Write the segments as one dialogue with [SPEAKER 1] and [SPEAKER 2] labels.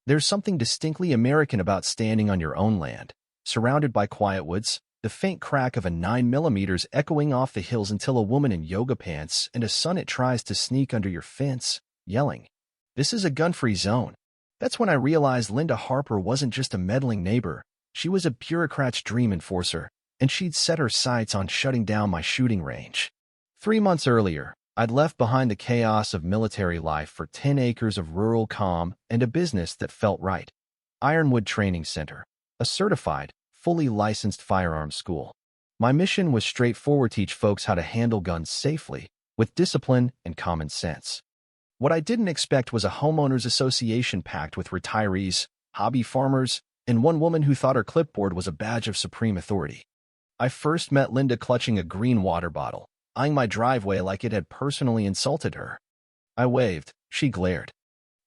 [SPEAKER 1] There's something distinctly American about standing on your own land, surrounded by quiet woods, the faint crack of a 9mm echoing off the hills until a woman in yoga pants and a son it tries to sneak under your fence, yelling, "This is a gun-free zone." That's when I realized Linda Harper wasn't just a meddling neighbor. She was a bureaucrat's dream enforcer, and she'd set her sights on shutting down my shooting range. 3 months earlier, I'd left behind the chaos of military life for 10 acres of rural calm and a business that felt right. Ironwood Training Center, a certified, fully licensed firearms school. My mission was straightforward: teach folks how to handle guns safely, with discipline and common sense. What I didn't expect was a homeowners association packed with retirees, hobby farmers, and one woman who thought her clipboard was a badge of supreme authority. I first met Linda clutching a green water bottle, eyeing my driveway like it had personally insulted her. I waved. She glared.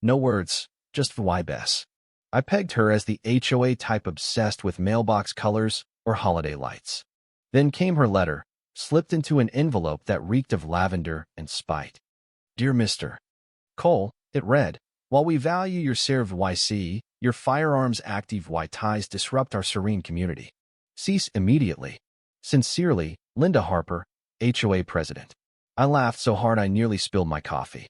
[SPEAKER 1] No words, just vibes. I pegged her as the HOA type obsessed with mailbox colors or holiday lights. Then came her letter, slipped into an envelope that reeked of lavender and spite. "Dear Mr. Cole," it read, "while we value your service, your firearms active ties disrupt our serene community. Cease immediately. Sincerely, Linda Harper, HOA President." I laughed so hard I nearly spilled my coffee.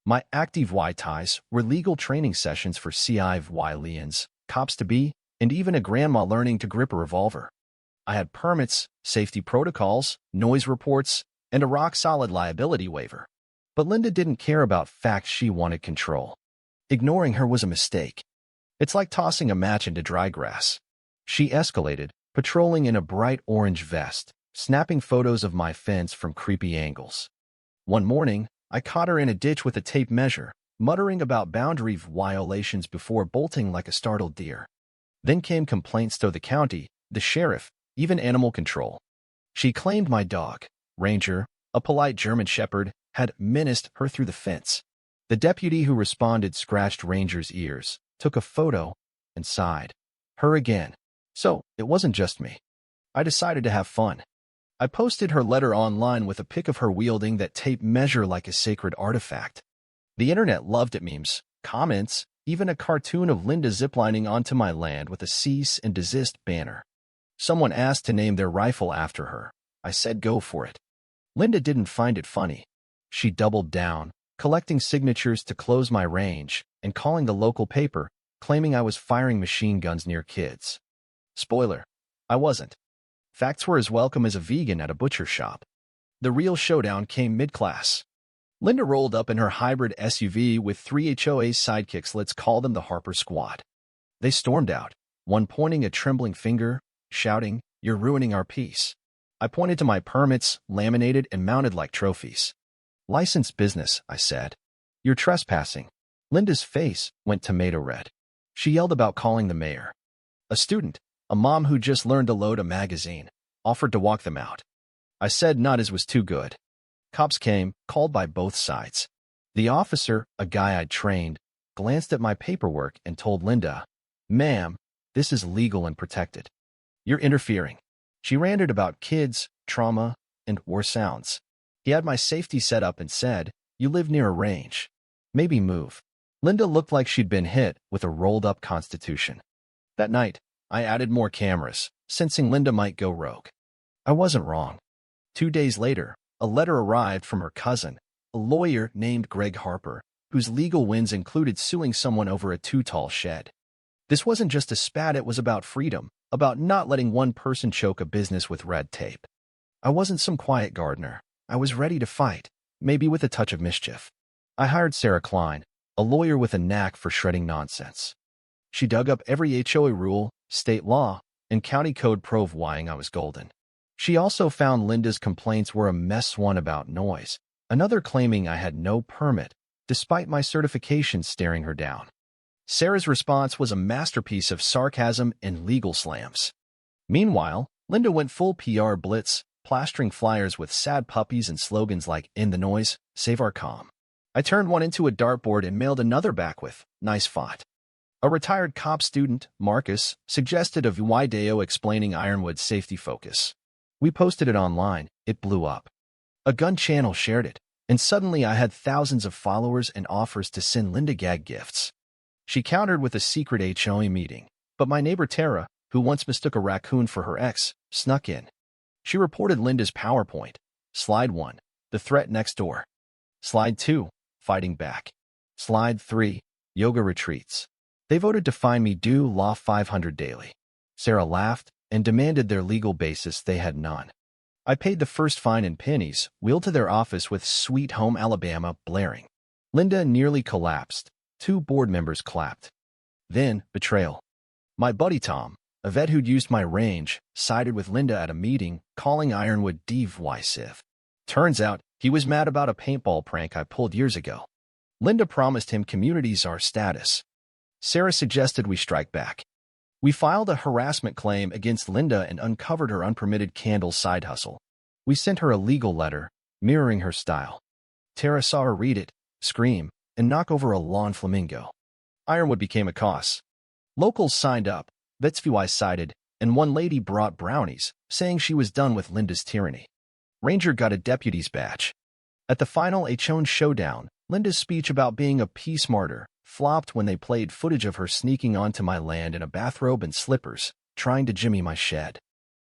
[SPEAKER 1] My active ties were legal training sessions for CIV cops-to-be, and even a grandma learning to grip a revolver. I had permits, safety protocols, noise reports, and a rock-solid liability waiver. But Linda didn't care about facts. She wanted control. Ignoring her was a mistake. It's like tossing a match into dry grass. She escalated, patrolling in a bright orange vest, snapping photos of my fence from creepy angles. One morning, I caught her in a ditch with a tape measure, muttering about boundary violations before bolting like a startled deer. Then came complaints to the county, the sheriff, even animal control. She claimed my dog, Ranger, a polite German shepherd, had menaced her through the fence. The deputy who responded scratched Ranger's ears, took a photo, and sighed. Her again. So, it wasn't just me. I decided to have fun. I posted her letter online with a pic of her wielding that tape measure like a sacred artifact. The internet loved it. Memes, comments, even a cartoon of Linda ziplining onto my land with a cease and desist banner. Someone asked to name their rifle after her. I said go for it. Linda didn't find it funny. She doubled down, collecting signatures to close my range, and calling the local paper, claiming I was firing machine guns near kids. Spoiler, I wasn't. Facts were as welcome as a vegan at a butcher shop. The real showdown came mid-class. Linda rolled up in her hybrid SUV with 3 HOA sidekicks. Let's call them the Harper Squad. They stormed out, one pointing a trembling finger, shouting, "You're ruining our peace." I pointed to my permits, laminated and mounted like trophies. "Licensed business," I said. "You're trespassing." Linda's face went tomato red. She yelled about calling the mayor. A student, a mom who just learned to load a magazine, offered to walk them out. I said not as was too good. Cops came, called by both sides. The officer, a guy I'd trained, glanced at my paperwork and told Linda, "Ma'am, this is legal and protected. You're interfering." She ranted about kids, trauma, and war sounds. He had my safety set up and said, "You live near a range. Maybe move." Linda looked like she'd been hit with a rolled-up constitution. That night, I added more cameras, sensing Linda might go rogue. I wasn't wrong. 2 days later, a letter arrived from her cousin, a lawyer named Greg Harper, whose legal wins included suing someone over a too-tall shed. This wasn't just a spat, it was about freedom, about not letting one person choke a business with red tape. I wasn't some quiet gardener. I was ready to fight, maybe with a touch of mischief. I hired Sarah Klein, a lawyer with a knack for shredding nonsense. She dug up every HOA rule, state law, and county code proving I was golden. She also found Linda's complaints were a mess, one about noise, another claiming I had no permit, despite my certification staring her down. Sarah's response was a masterpiece of sarcasm and legal slams. Meanwhile, Linda went full PR blitz, plastering flyers with sad puppies and slogans like "In the noise, save our calm." I turned one into a dartboard and mailed another back with "Nice fought." A retired cop student, Marcus, suggested a video explaining Ironwood's safety focus. We posted it online. It blew up. A gun channel shared it, and suddenly I had thousands of followers and offers to send Linda gag gifts. She countered with a secret HOA meeting, but my neighbor Tara, who once mistook a raccoon for her ex, snuck in. She reported Linda's PowerPoint. Slide 1. The threat next door. Slide 2. Fighting back. Slide 3. Yoga retreats. They voted to fine me due law 500 daily. Sarah laughed and demanded their legal basis they had none. I paid the first fine in pennies, wheeled to their office with Sweet Home Alabama blaring. Linda nearly collapsed. 2 board members clapped. Then, betrayal. My buddy Tom, a vet who'd used my range, sided with Linda at a meeting, calling Ironwood divisive. Turns out, he was mad about a paintball prank I pulled years ago. Linda promised him community czar status. Sarah suggested we strike back. We filed a harassment claim against Linda and uncovered her unpermitted candle side hustle. We sent her a legal letter, mirroring her style. Tara saw her read it, scream, and knock over a lawn flamingo. Ironwood became a cause. Locals signed up, vets sided, and one lady brought brownies, saying she was done with Linda's tyranny. Ranger got a deputy's badge. At the final HOA showdown, Linda's speech about being a peace martyr flopped when they played footage of her sneaking onto my land in a bathrobe and slippers, trying to jimmy my shed.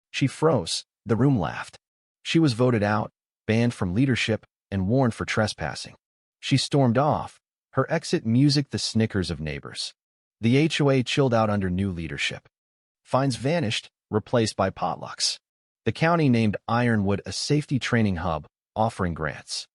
[SPEAKER 1] She froze. The room laughed. She was voted out, banned from leadership, and warned for trespassing. She stormed off, her exit music the snickers of neighbors. The HOA chilled out under new leadership. Fines vanished, replaced by potlucks. The county named Ironwood a safety training hub, offering grants.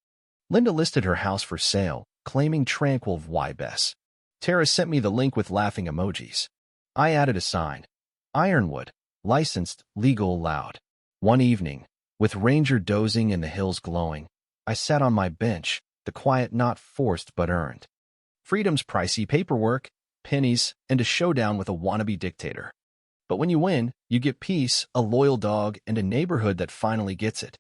[SPEAKER 1] Linda listed her house for sale, claiming tranquil vibes. Tara sent me the link with laughing emojis. I added a sign. Ironwood, licensed, legal, allowed. One evening, with Ranger dozing and the hills glowing, I sat on my bench, the quiet not forced but earned. Freedom's pricey paperwork, pennies, and a showdown with a wannabe dictator. But when you win, you get peace, a loyal dog, and a neighborhood that finally gets it.